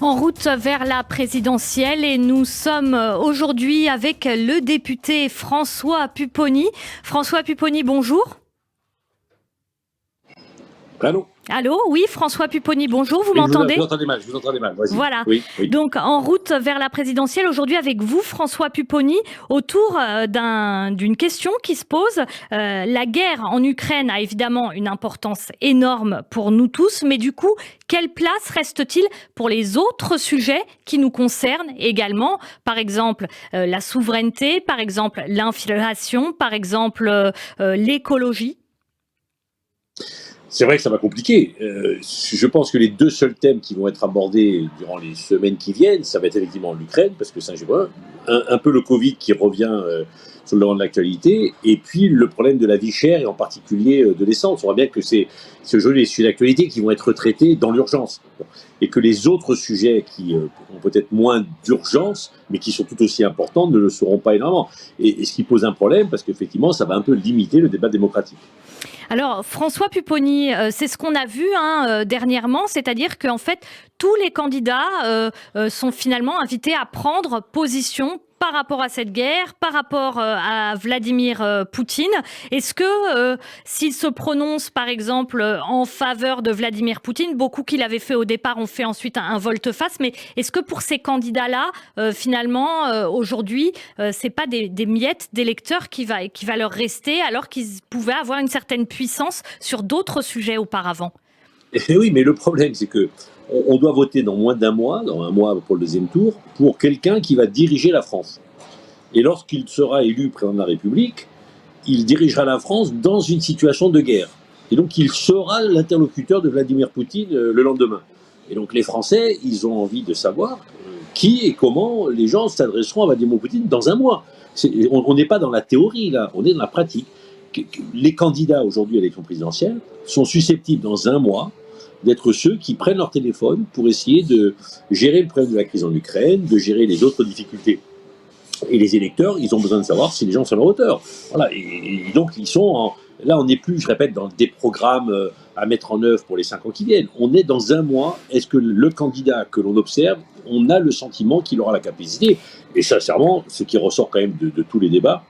En route vers la présidentielle et nous sommes aujourd'hui avec le député François Pupponi. François Pupponi, bonjour. Allô ? Allô, oui, François Pupponi, bonjour, vous m'entendez ? Je vous entendez mal, vas-y. Voilà, oui. Donc en route vers la présidentielle, aujourd'hui avec vous, François Pupponi, autour d'une question qui se pose. La guerre en Ukraine a évidemment une importance énorme pour nous tous, mais du coup, quelle place reste-t-il pour les autres sujets qui nous concernent également ? Par exemple, la souveraineté, par exemple, l'inflation, par exemple, l'écologie. C'est vrai que ça va compliquer. Je pense que les deux seuls thèmes qui vont être abordés durant les semaines qui viennent, ça va être effectivement l'Ukraine, parce que c'est un peu le Covid qui revient sur le devant de l'actualité, et puis le problème de la vie chère, et en particulier de l'essence. On voit bien que c'est ce jeu des sujets d'actualité qui vont être traités dans l'urgence, et que les autres sujets qui ont peut-être moins d'urgence, mais qui sont tout aussi importants, ne le seront pas énormément. Et ce qui pose un problème, parce qu'effectivement, ça va un peu limiter le débat démocratique. Alors, François Pupponi, c'est ce qu'on a vu dernièrement, c'est-à-dire qu'en fait, tous les candidats sont finalement invités à prendre position par rapport à cette guerre, par rapport à Vladimir Poutine. Est-ce que s'ils se prononcent, par exemple, en faveur de Vladimir Poutine, beaucoup qui l'avaient fait au départ ont fait ensuite un volte-face, mais est-ce que pour ces candidats-là, finalement, aujourd'hui, c'est pas des miettes d'électeurs qui va leur rester, alors qu'ils pouvaient avoir une certaine puissance sur d'autres sujets auparavant ? Et oui, mais le problème, c'est que on doit voter dans moins d'un mois, dans un mois pour le deuxième tour, pour quelqu'un qui va diriger la France. Et lorsqu'il sera élu président de la République, il dirigera la France dans une situation de guerre. Et donc, il sera l'interlocuteur de Vladimir Poutine le lendemain. Et donc, les Français, ils ont envie de savoir qui et comment les gens s'adresseront à Vladimir Poutine dans un mois. On n'est pas dans la théorie, là, on est dans la pratique. Les candidats aujourd'hui à l'élection présidentielle sont susceptibles dans un mois d'être ceux qui prennent leur téléphone pour essayer de gérer le problème de la crise en Ukraine, de gérer les autres difficultés. Et les électeurs, ils ont besoin de savoir si les gens sont à leur hauteur. Voilà. Et donc, ils sont là, on n'est plus, je répète, dans des programmes à mettre en œuvre pour les 5 ans qui viennent. On est dans un mois. Est-ce que le candidat que l'on observe, on a le sentiment qu'il aura la capacité ? Et sincèrement, ce qui ressort quand même de tous les débats,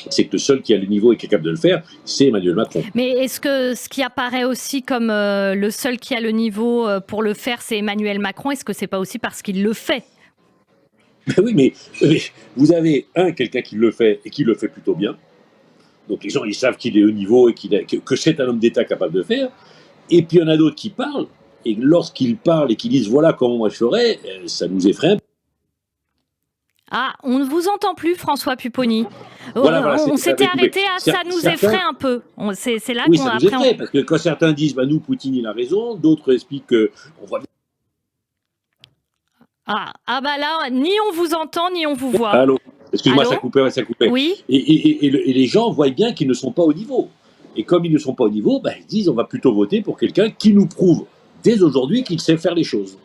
c'est que le seul qui a le niveau et qui est capable de le faire, c'est Emmanuel Macron. Mais est-ce que ce qui apparaît aussi comme le seul qui a le niveau pour le faire, c'est Emmanuel Macron ? Est-ce que c'est pas aussi parce qu'il le fait ? Ben oui, mais vous avez quelqu'un qui le fait et qui le fait plutôt bien. Donc les gens, ils savent qu'il est au niveau et que c'est un homme d'État capable de faire. Et puis il y en a d'autres qui parlent. Et lorsqu'ils parlent et qu'ils disent voilà comment moi je ferais, ça nous effraie. Ah, on ne vous entend plus, François Pupponi. Voilà, on s'était arrêté à ça nous effraie un peu. C'est là qu'on ça nous effraie, parce que quand certains disent bah, nous, Poutine, il a raison, d'autres expliquent qu'on voit. Ah bah là, ni on vous entend, ni on vous voit. Allô ? Excuse-moi, ça coupait. Oui. Et les gens voient bien qu'ils ne sont pas au niveau. Et comme ils ne sont pas au niveau, bah, ils disent on va plutôt voter pour quelqu'un qui nous prouve dès aujourd'hui qu'il sait faire les choses.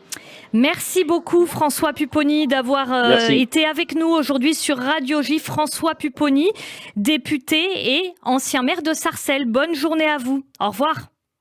Merci beaucoup François Pupponi d'avoir été avec nous aujourd'hui sur Radio J. François Pupponi, député et ancien maire de Sarcelles. Bonne journée à vous. Au revoir.